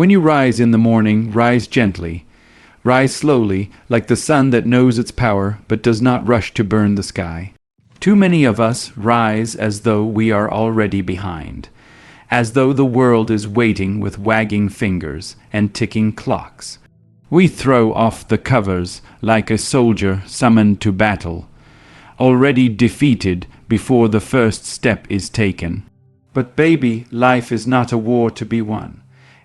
When you rise in the morning, rise gently. Rise slowly, like the sun that knows its power but does not rush to burn the sky. Too many of us rise as though we are already behind, as though the world is waiting with wagging fingers and ticking clocks. We throw off the covers like a soldier summoned to battle, already defeated before the first step is taken. But baby, life is not a war to be won.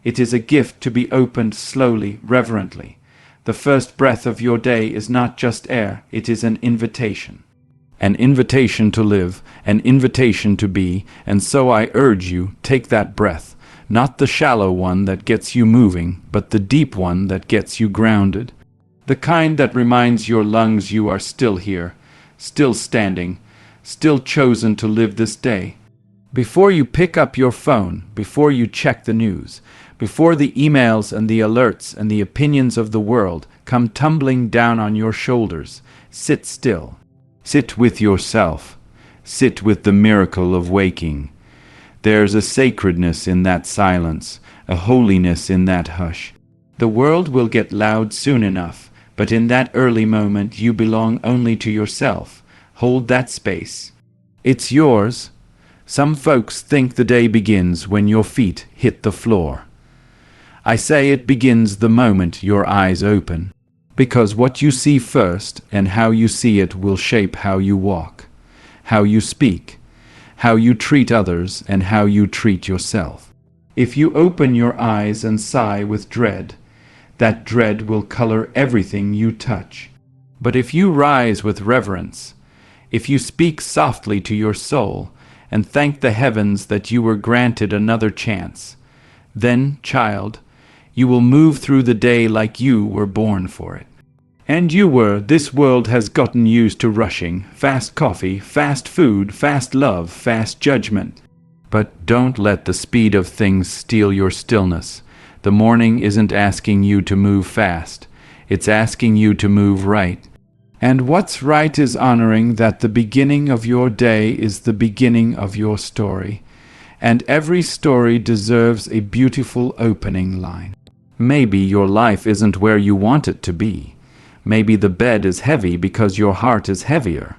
It is a gift to be opened slowly, reverently. The first breath of your day is not just air, it is an invitation. An invitation to live, an invitation to be, and so I urge you, take that breath, not the shallow one that gets you moving, but the deep one that gets you grounded. The kind that reminds your lungs you are still here, still standing, still chosen to live this day. Before you pick up your phone, before you check the news, before the emails and the alerts and the opinions of the world come tumbling down on your shoulders, sit still. Sit with yourself. Sit with the miracle of waking. There's a sacredness in that silence, a holiness in that hush. The world will get loud soon enough, but in that early moment you belong only to yourself. Hold that space. It's yours. Some folks think the day begins when your feet hit the floor. I say it begins the moment your eyes open. Because what you see first and how you see it will shape how you walk, how you speak, how you treat others, and how you treat yourself. If you open your eyes and sigh with dread, that dread will color everything you touch. But if you rise with reverence, if you speak softly to your soul and thank the heavens that you were granted another chance, then, child, you will move through the day like you were born for it. And you were. This world has gotten used to rushing, fast coffee, fast food, fast love, fast judgment. But don't let the speed of things steal your stillness. The morning isn't asking you to move fast. It's asking you to move right. And what's right is honoring that the beginning of your day is the beginning of your story. And every story deserves a beautiful opening line. Maybe your life isn't where you want it to be. Maybe the bed is heavy because your heart is heavier.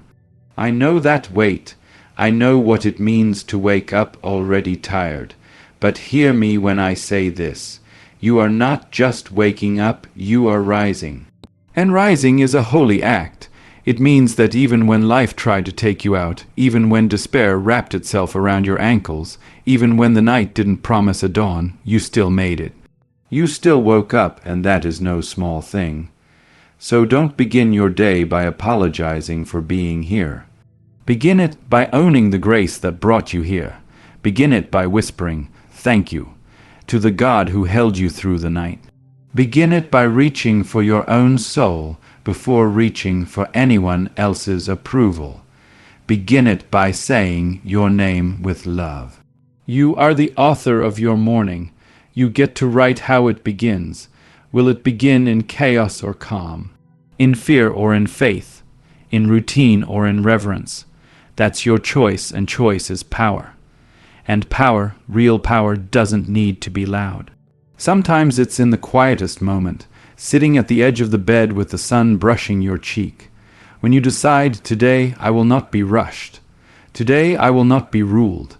I know that weight. I know what it means to wake up already tired. But hear me when I say this. You are not just waking up, you are rising. And rising is a holy act. It means that even when life tried to take you out, even when despair wrapped itself around your ankles, even when the night didn't promise a dawn, you still made it. You still woke up, and that is no small thing. So don't begin your day by apologizing for being here. Begin it by owning the grace that brought you here. Begin it by whispering, "Thank you," to the God who held you through the night. Begin it by reaching for your own soul before reaching for anyone else's approval. Begin it by saying your name with love. You are the author of your morning. You get to write how it begins. Will it begin in chaos or calm? In fear or in faith? In routine or in reverence? That's your choice, and choice is power. And power, real power, doesn't need to be loud. Sometimes it's in the quietest moment, sitting at the edge of the bed with the sun brushing your cheek. When you decide, today I will not be rushed. Today I will not be ruled.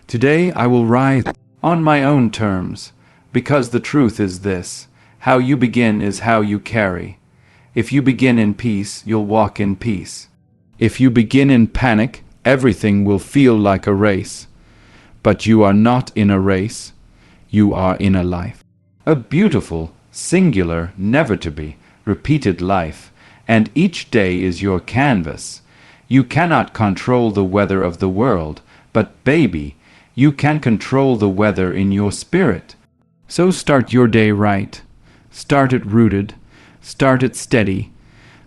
Today I will rise on my own terms. Because the truth is this, how you begin is how you carry. If you begin in peace, you'll walk in peace. If you begin in panic, everything will feel like a race. But you are not in a race, you are in a life. A beautiful, singular, never-to-be, repeated life, and each day is your canvas. You cannot control the weather of the world, but baby, you can control the weather in your spirit. So start your day right. Start it rooted. Start it steady.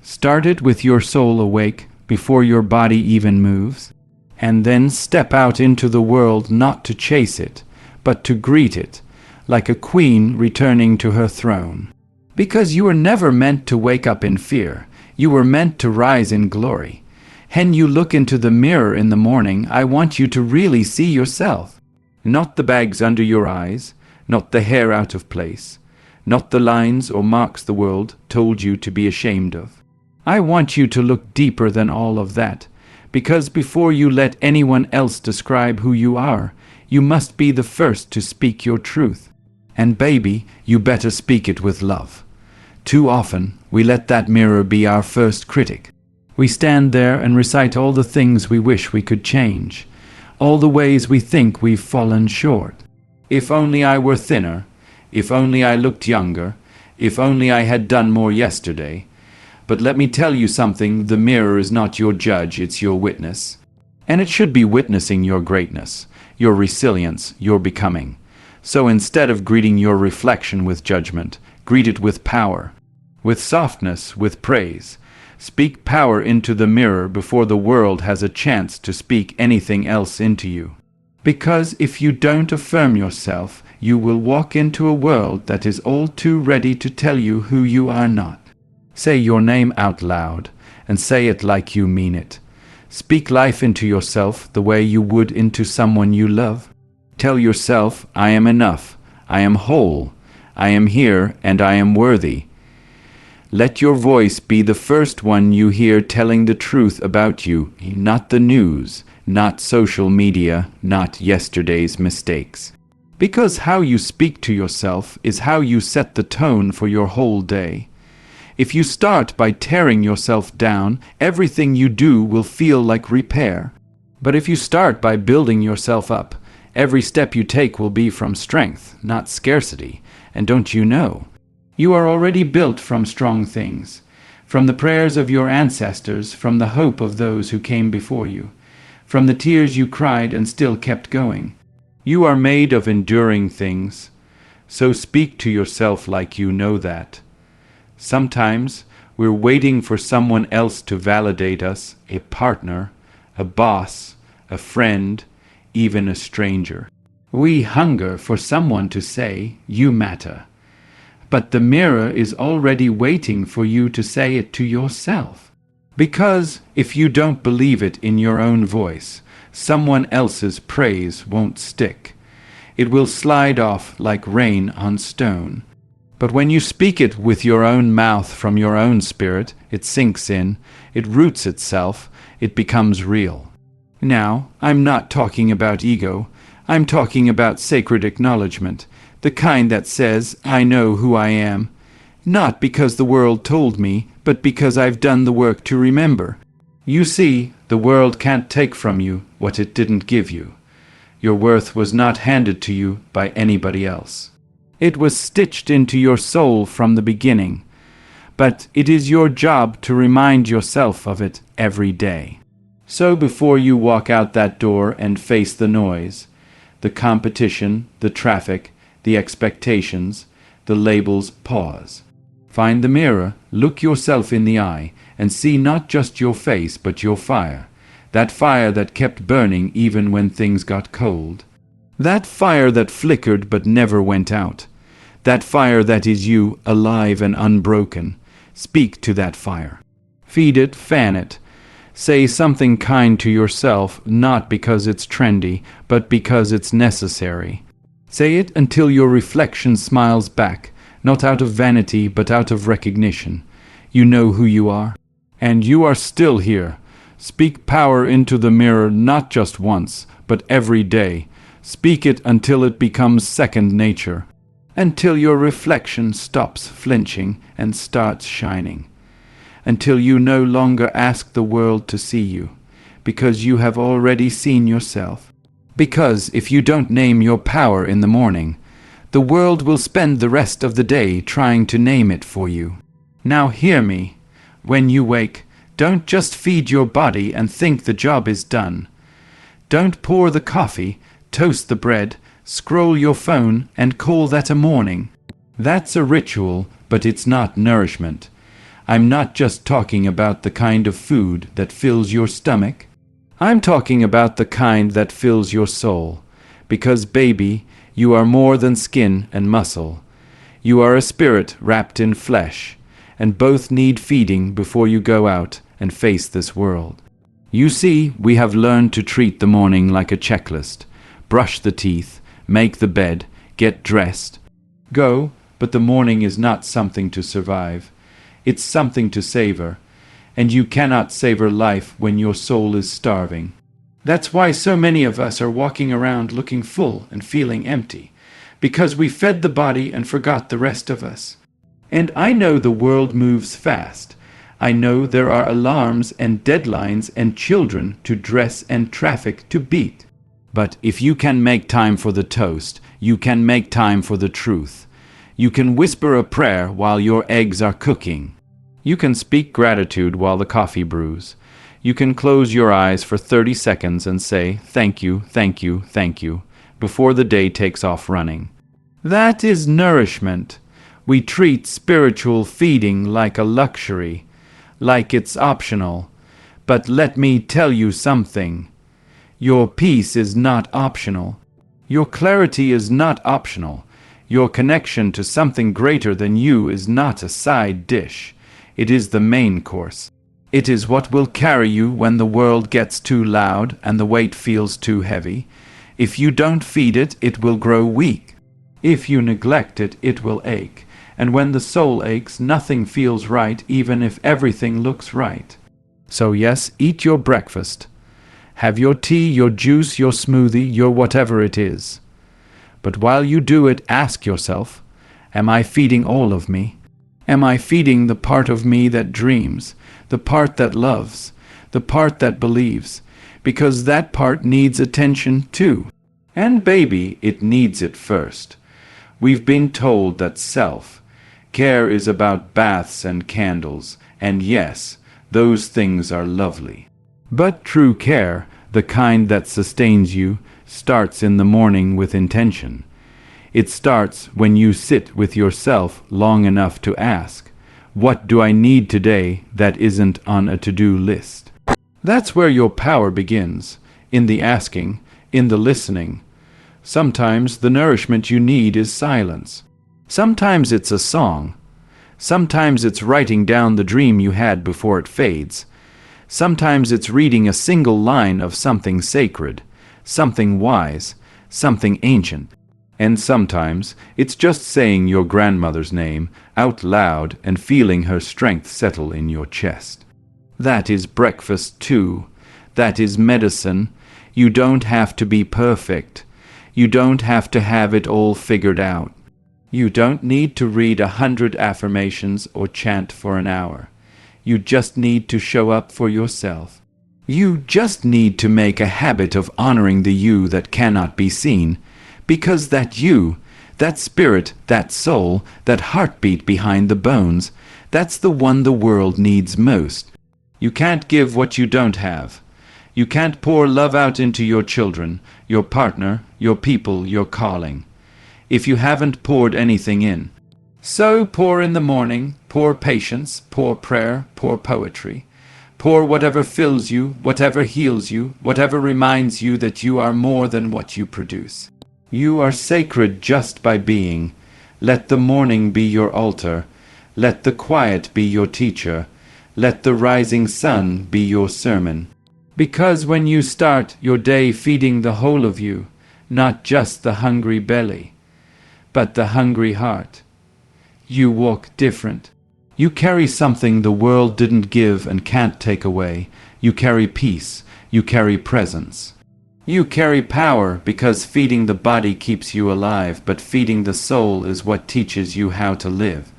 Start it with your soul awake before your body even moves. And then step out into the world not to chase it, but to greet it, like a queen returning to her throne. Because you were never meant to wake up in fear. You were meant to rise in glory. When you look into the mirror in the morning, I want you to really see yourself. Not the bags under your eyes, not the hair out of place, not the lines or marks the world told you to be ashamed of. I want you to look deeper than all of that, because before you let anyone else describe who you are, you must be the first to speak your truth. And baby, you better speak it with love. Too often, we let that mirror be our first critic. We stand there and recite all the things we wish we could change, all the ways we think we've fallen short. If only I were thinner, if only I looked younger, if only I had done more yesterday. But let me tell you something, the mirror is not your judge, it's your witness. And it should be witnessing your greatness, your resilience, your becoming. So instead of greeting your reflection with judgment, greet it with power, with softness, with praise. Speak power into the mirror before the world has a chance to speak anything else into you. Because if you don't affirm yourself, you will walk into a world that is all too ready to tell you who you are not. Say your name out loud, and say it like you mean it. Speak life into yourself the way you would into someone you love. Tell yourself, I am enough, I am whole, I am here, and I am worthy. Let your voice be the first one you hear telling the truth about you, not the news, not social media, not yesterday's mistakes. Because how you speak to yourself is how you set the tone for your whole day. If you start by tearing yourself down, everything you do will feel like repair. But if you start by building yourself up, every step you take will be from strength, not scarcity. And don't you know? You are already built from strong things, from the prayers of your ancestors, from the hope of those who came before you, from the tears you cried and still kept going. You are made of enduring things, so speak to yourself like you know that. Sometimes we're waiting for someone else to validate us, a partner, a boss, a friend, even a stranger. We hunger for someone to say, you matter. But the mirror is already waiting for you to say it to yourself. Because if you don't believe it in your own voice, someone else's praise won't stick. It will slide off like rain on stone. But when you speak it with your own mouth from your own spirit, it sinks in, it roots itself, it becomes real. Now, I'm not talking about ego, I'm talking about sacred acknowledgement, the kind that says, I know who I am, not because the world told me, but because I've done the work to remember. You see, the world can't take from you what it didn't give you. Your worth was not handed to you by anybody else. It was stitched into your soul from the beginning, but it is your job to remind yourself of it every day. So before you walk out that door and face the noise, the competition, the traffic, the expectations, the labels, pause. Find the mirror, look yourself in the eye, and see not just your face but your fire, that fire that kept burning even when things got cold. That fire that flickered but never went out. That fire that is you, alive and unbroken. Speak to that fire. Feed it, fan it. Say something kind to yourself, not because it's trendy, but because it's necessary. Say it until your reflection smiles back, not out of vanity, but out of recognition. You know who you are. And you are still here. Speak power into the mirror not just once, but every day. Speak it until it becomes second nature, until your reflection stops flinching and starts shining, until you no longer ask the world to see you, because you have already seen yourself. Because if you don't name your power in the morning, the world will spend the rest of the day trying to name it for you. Now hear me. When you wake, don't just feed your body and think the job is done. Don't pour the coffee, toast the bread, scroll your phone, and call that a morning. That's a ritual, but it's not nourishment. I'm not just talking about the kind of food that fills your stomach. I'm talking about the kind that fills your soul. Because, baby, you are more than skin and muscle. You are a spirit wrapped in flesh, and both need feeding before you go out and face this world. You see, we have learned to treat the morning like a checklist. Brush the teeth, make the bed, get dressed. Go, but the morning is not something to survive. It's something to savor, and you cannot savor life when your soul is starving. That's why so many of us are walking around looking full and feeling empty, because we fed the body and forgot the rest of us. And I know the world moves fast. I know there are alarms and deadlines and children to dress and traffic to beat. But if you can make time for the toast, you can make time for the truth. You can whisper a prayer while your eggs are cooking. You can speak gratitude while the coffee brews. You can close your eyes for 30 seconds and say, "Thank you, thank you, thank you," before the day takes off running. That is nourishment. We treat spiritual feeding like a luxury, like it's optional. But let me tell you something. Your peace is not optional. Your clarity is not optional. Your connection to something greater than you is not a side dish. It is the main course. It is what will carry you when the world gets too loud and the weight feels too heavy. If you don't feed it, it will grow weak. If you neglect it, it will ache. And when the soul aches, nothing feels right, even if everything looks right. So yes, eat your breakfast. Have your tea, your juice, your smoothie, your whatever it is. But while you do it, ask yourself, am I feeding all of me? Am I feeding the part of me that dreams, the part that loves, the part that believes? Because that part needs attention too. And baby, it needs it first. We've been told that self-care is about baths and candles, and yes, those things are lovely. But true care, the kind that sustains you, starts in the morning with intention. It starts when you sit with yourself long enough to ask, what do I need today that isn't on a to-do list? That's where your power begins, in the asking, in the listening. Sometimes the nourishment you need is silence. Sometimes it's a song. Sometimes it's writing down the dream you had before it fades. Sometimes it's reading a single line of something sacred, something wise, something ancient. And sometimes it's just saying your grandmother's name out loud and feeling her strength settle in your chest. That is breakfast too. That is medicine. You don't have to be perfect. You don't have to have it all figured out. You don't need to read 100 affirmations or chant for an hour. You just need to show up for yourself. You just need to make a habit of honoring the you that cannot be seen, because that you, that spirit, that soul, that heartbeat behind the bones, that's the one the world needs most. You can't give what you don't have. You can't pour love out into your children, your partner, your people, your calling, if you haven't poured anything in. So pour in the morning, pour patience, pour prayer, pour poetry. Pour whatever fills you, whatever heals you, whatever reminds you that you are more than what you produce. You are sacred just by being. Let the morning be your altar. Let the quiet be your teacher. Let the rising sun be your sermon. Because when you start your day feeding the whole of you, not just the hungry belly, but the hungry heart, you walk different. You carry something the world didn't give and can't take away. You carry peace. You carry presence. You carry power because feeding the body keeps you alive, but feeding the soul is what teaches you how to live.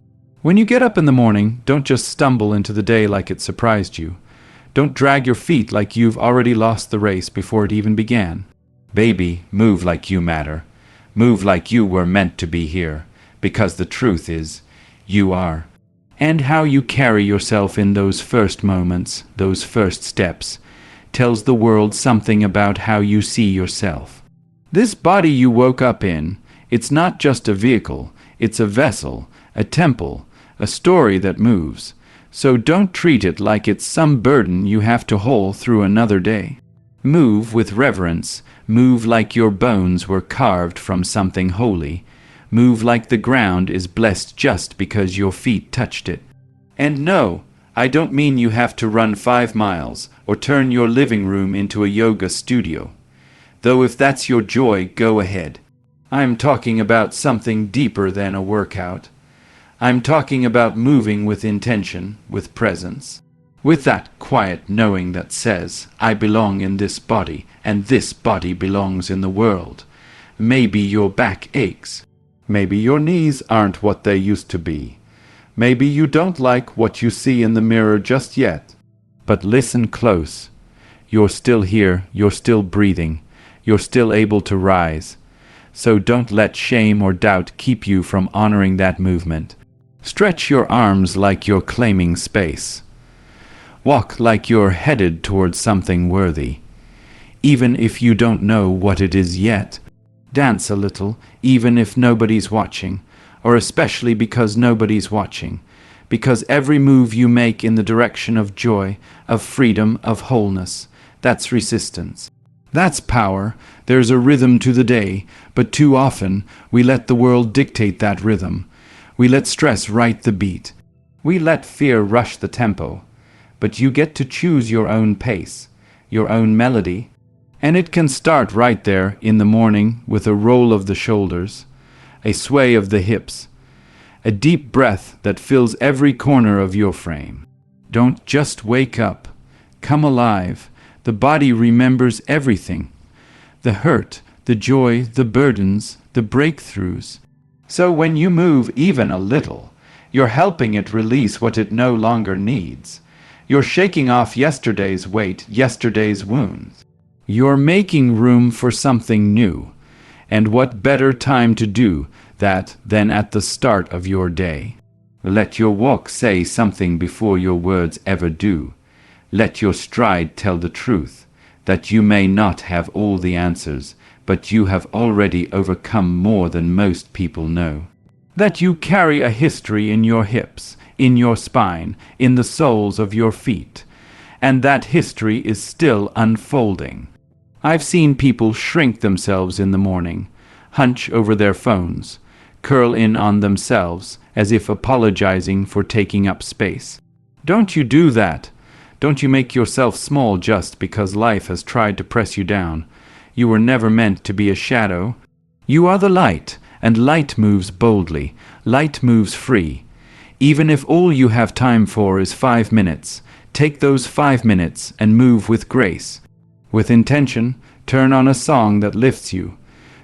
When you get up in the morning, don't just stumble into the day like it surprised you. Don't drag your feet like you've already lost the race before it even began. Baby, move like you matter. Move like you were meant to be here, because the truth is, you are. And how you carry yourself in those first moments, those first steps, tells the world something about how you see yourself. This body you woke up in, it's not just a vehicle, it's a vessel, a temple, a story that moves. So don't treat it like it's some burden you have to haul through another day. Move with reverence, move like your bones were carved from something holy. Move like the ground is blessed just because your feet touched it. And no, I don't mean you have to run 5 miles or turn your living room into a yoga studio. Though if that's your joy, go ahead. I'm talking about something deeper than a workout. I'm talking about moving with intention, with presence. With that quiet knowing that says, I belong in this body, and this body belongs in the world. Maybe your back aches. Maybe your knees aren't what they used to be. Maybe you don't like what you see in the mirror just yet. But listen close. You're still here, you're still breathing, you're still able to rise. So don't let shame or doubt keep you from honoring that movement. Stretch your arms like you're claiming space. Walk like you're headed towards something worthy. Even if you don't know what it is yet, dance a little, even if nobody's watching, or especially because nobody's watching, because every move you make in the direction of joy, of freedom, of wholeness, that's resistance. That's power. There's a rhythm to the day, but too often we let the world dictate that rhythm. We let stress write the beat. We let fear rush the tempo. But you get to choose your own pace, your own melody. And it can start right there in the morning with a roll of the shoulders, a sway of the hips, a deep breath that fills every corner of your frame. Don't just wake up. Come alive. The body remembers everything. The hurt, the joy, the burdens, the breakthroughs. So when you move even a little, you're helping it release what it no longer needs. You're shaking off yesterday's weight, yesterday's wounds. You're making room for something new. And what better time to do that than at the start of your day? Let your walk say something before your words ever do. Let your stride tell the truth, that you may not have all the answers, but you have already overcome more than most people know. That you carry a history in your hips, in your spine, in the soles of your feet, and that history is still unfolding. I've seen people shrink themselves in the morning, hunch over their phones, curl in on themselves as if apologizing for taking up space. Don't you do that. Don't you make yourself small just because life has tried to press you down. You were never meant to be a shadow. You are the light, and light moves boldly. Light moves free. Even if all you have time for is 5 minutes, take those 5 minutes and move with grace. With intention, turn on a song that lifts you.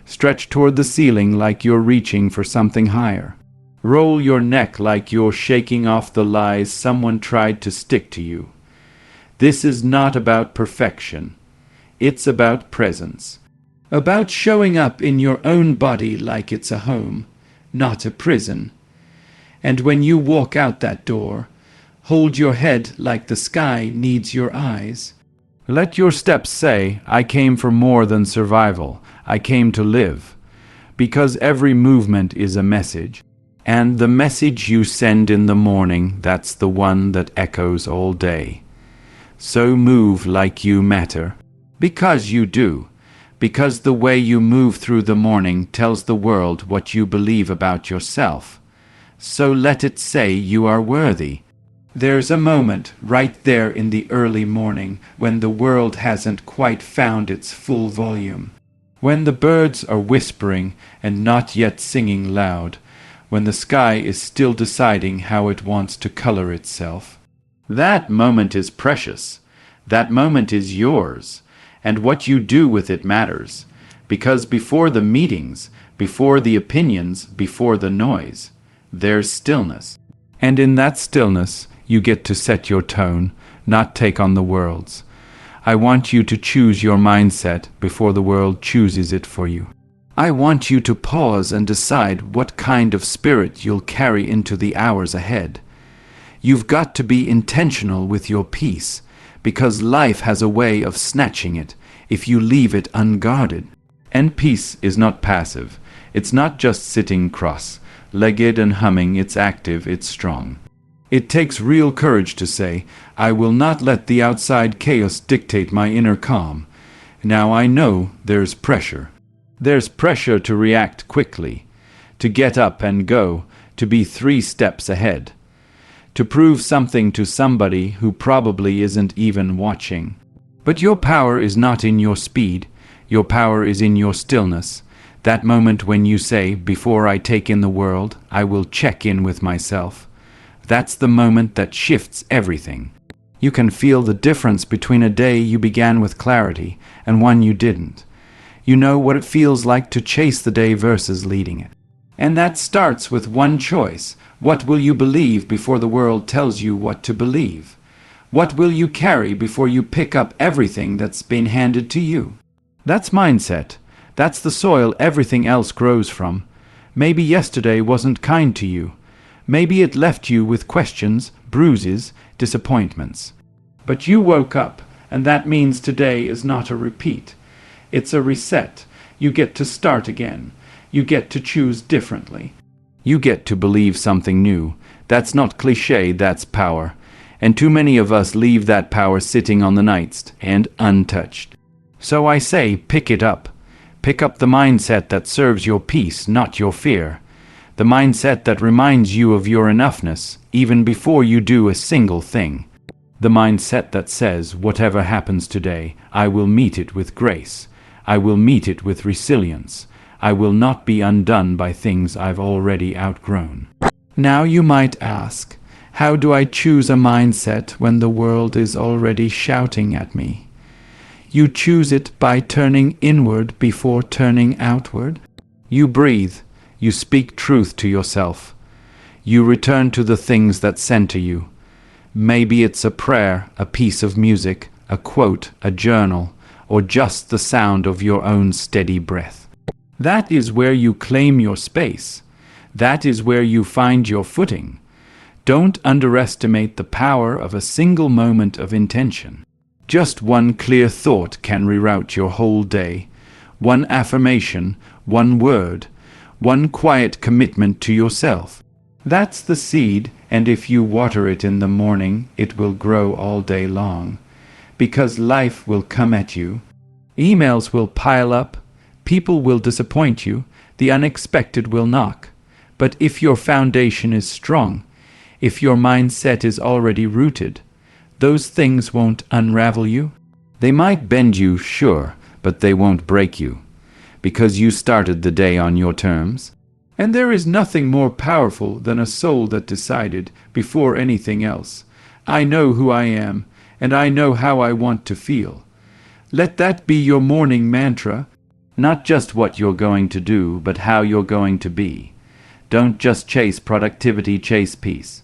Stretch toward the ceiling like you're reaching for something higher. Roll your neck like you're shaking off the lies someone tried to stick to you. This is not about perfection. It's about presence. About showing up in your own body like it's a home, not a prison. And when you walk out that door, hold your head like the sky needs your eyes. Let your steps say, I came for more than survival. I came to live. Because every movement is a message. And the message you send in the morning, that's the one that echoes all day. So move like you matter. Because you do. Because the way you move through the morning tells the world what you believe about yourself. So let it say you are worthy. There's a moment right there in the early morning when the world hasn't quite found its full volume. When the birds are whispering and not yet singing loud. When the sky is still deciding how it wants to color itself. That moment is precious. That moment is yours. And what you do with it matters. Because before the meetings, before the opinions, before the noise, there's stillness. And in that stillness, you get to set your tone, not take on the world's. I want you to choose your mindset before the world chooses it for you. I want you to pause and decide what kind of spirit you'll carry into the hours ahead. You've got to be intentional with your peace, because life has a way of snatching it if you leave it unguarded. And peace is not passive. It's not just sitting cross-legged and humming. It's active, it's strong. It takes real courage to say, I will not let the outside chaos dictate my inner calm. Now I know there's pressure. There's pressure to react quickly, to get up and go, to be 3 steps ahead, to prove something to somebody who probably isn't even watching. But your power is not in your speed. Your power is in your stillness. That moment when you say, before I take in the world, I will check in with myself. That's the moment that shifts everything. You can feel the difference between a day you began with clarity and one you didn't. You know what it feels like to chase the day versus leading it. And that starts with one choice. What will you believe before the world tells you what to believe? What will you carry before you pick up everything that's been handed to you? That's mindset. That's the soil everything else grows from. Maybe yesterday wasn't kind to you. Maybe it left you with questions, bruises, disappointments. But you woke up, and that means today is not a repeat. It's a reset. You get to start again. You get to choose differently. You get to believe something new. That's not cliché, that's power. And too many of us leave that power sitting on the nightstand untouched. So I say, pick it up. Pick up the mindset that serves your peace, not your fear. The mindset that reminds you of your enoughness, even before you do a single thing. The mindset that says, whatever happens today, I will meet it with grace. I will meet it with resilience. I will not be undone by things I've already outgrown. Now you might ask, how do I choose a mindset when the world is already shouting at me? You choose it by turning inward before turning outward. You breathe. You speak truth to yourself. You return to the things that center you. Maybe it's a prayer, a piece of music, a quote, a journal, or just the sound of your own steady breath. That is where you claim your space. That is where you find your footing. Don't underestimate the power of a single moment of intention. Just one clear thought can reroute your whole day. One affirmation, one word, one quiet commitment to yourself. That's the seed, and if you water it in the morning, it will grow all day long. Because life will come at you. Emails will pile up. People will disappoint you. The unexpected will knock. But if your foundation is strong, if your mindset is already rooted, those things won't unravel you. They might bend you, sure, but they won't break you, because you started the day on your terms. And there is nothing more powerful than a soul that decided, before anything else, I know who I am, and I know how I want to feel. Let that be your morning mantra, not just what you're going to do, but how you're going to be. Don't just chase productivity, chase peace.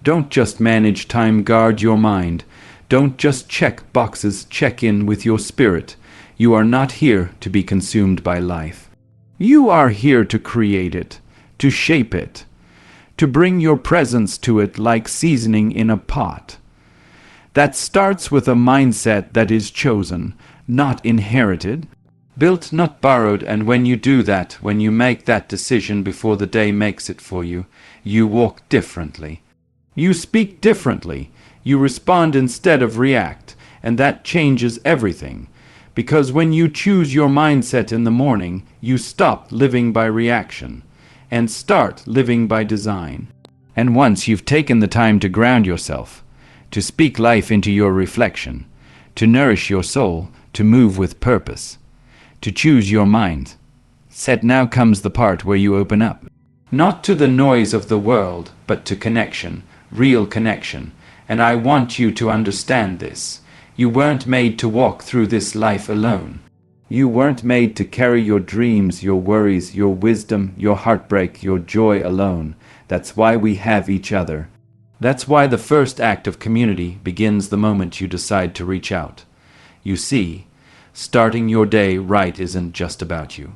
Don't just manage time, guard your mind. Don't just check boxes, check in with your spirit. You are not here to be consumed by life. You are here to create it, to shape it, to bring your presence to it like seasoning in a pot. That starts with a mindset that is chosen, not inherited, built, not borrowed, and when you do that, when you make that decision before the day makes it for you, you walk differently. You speak differently. You respond instead of react, and that changes everything. Because when you choose your mindset in the morning, you stop living by reaction and start living by design. And once you've taken the time to ground yourself, to speak life into your reflection, to nourish your soul, to move with purpose, to choose your mind, now comes the part where you open up. Not to the noise of the world, but to connection, real connection. And I want you to understand this. You weren't made to walk through this life alone. You weren't made to carry your dreams, your worries, your wisdom, your heartbreak, your joy alone. That's why we have each other. That's why the first act of community begins the moment you decide to reach out. You see, starting your day right isn't just about you.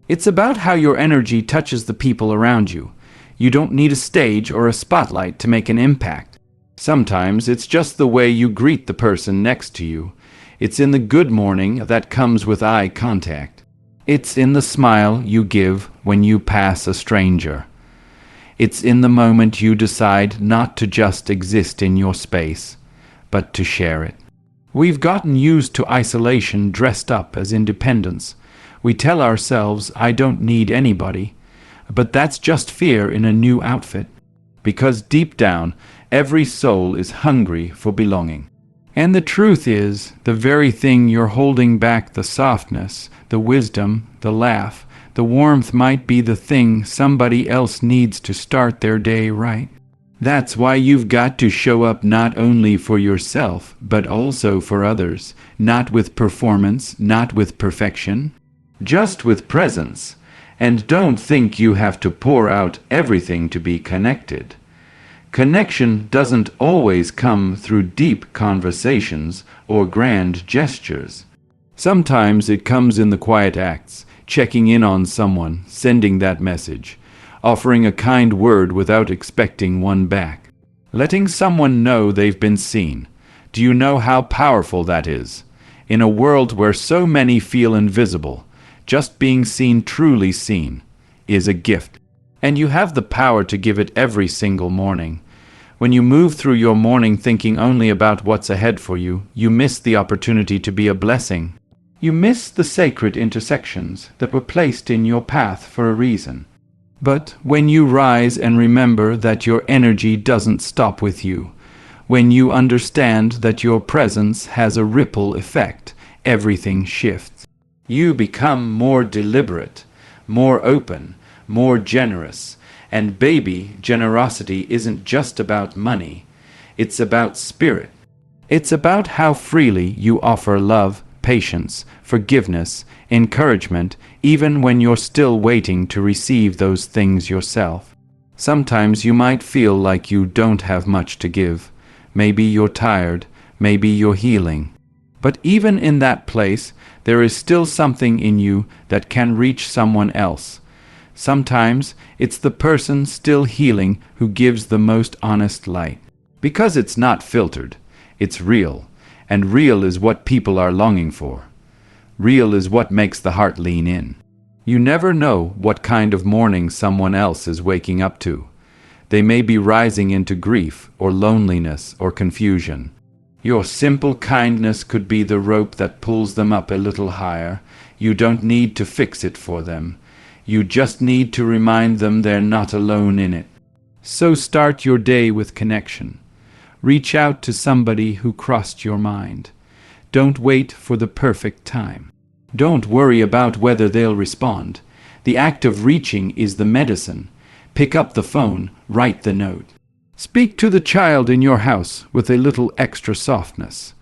It's about how your energy touches the people around you. You don't need a stage or a spotlight to make an impact. Sometimes it's just the way you greet the person next to you. It's in the good morning that comes with eye contact. It's in the smile you give when you pass a stranger. It's in the moment you decide not to just exist in your space, but to share it. We've gotten used to isolation dressed up as independence. We tell ourselves, I don't need anybody. But that's just fear in a new outfit. Because deep down, every soul is hungry for belonging. And the truth is, the very thing you're holding back, the softness, the wisdom, the laugh, The warmth might be the thing somebody else needs to start their day right. That's why you've got to show up not only for yourself, but also for others, not with performance, not with perfection, just with presence. And don't think you have to pour out everything to be connected. Connection doesn't always come through deep conversations or grand gestures. Sometimes it comes in the quiet acts, checking in on someone, sending that message, offering a kind word without expecting one back, letting someone know they've been seen. Do you know how powerful that is? In a world where so many feel invisible, just being seen, truly seen, is a gift. And you have the power to give it every single morning. When you move through your morning thinking only about what's ahead for you, you miss the opportunity to be a blessing. You miss the sacred intersections that were placed in your path for a reason. But when you rise and remember that your energy doesn't stop with you, when you understand that your presence has a ripple effect, everything shifts. You become more deliberate, more open, more generous. And baby, generosity isn't just about money. It's about spirit. It's about how freely you offer love, patience, forgiveness, encouragement, even when you're still waiting to receive those things yourself. Sometimes you might feel like you don't have much to give. Maybe you're tired, maybe you're healing. But even in that place, there is still something in you that can reach someone else. Sometimes it's the person still healing who gives the most honest light. Because it's not filtered, it's real. And real is what people are longing for. Real is what makes the heart lean in. You never know what kind of morning someone else is waking up to. They may be rising into grief or loneliness or confusion. Your simple kindness could be the rope that pulls them up a little higher. You don't need to fix it for them. You just need to remind them they're not alone in it. So start your day with connection. Reach out to somebody who crossed your mind. Don't wait for the perfect time. Don't worry about whether they'll respond. The act of reaching is the medicine. Pick up the phone, write the note. Speak to the child in your house with a little extra softness.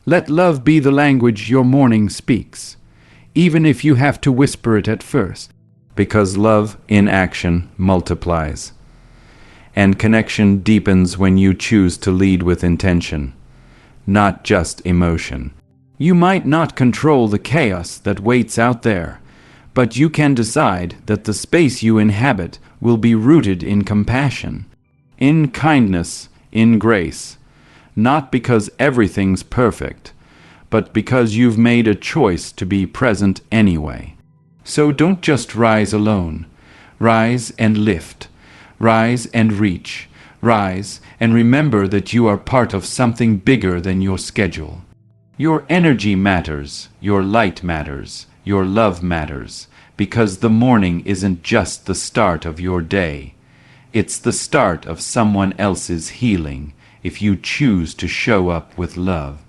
Let love be the language your morning speaks, even if you have to whisper it at first, because love in action multiplies. And connection deepens when you choose to lead with intention, not just emotion. You might not control the chaos that waits out there, but you can decide that the space you inhabit will be rooted in compassion, in kindness, in grace, not because everything's perfect, but because you've made a choice to be present anyway. So don't just rise alone. Rise and lift. Rise and reach. Rise and remember that you are part of something bigger than your schedule. Your energy matters, your light matters, your love matters, because the morning isn't just the start of your day. It's the start of someone else's healing if you choose to show up with love.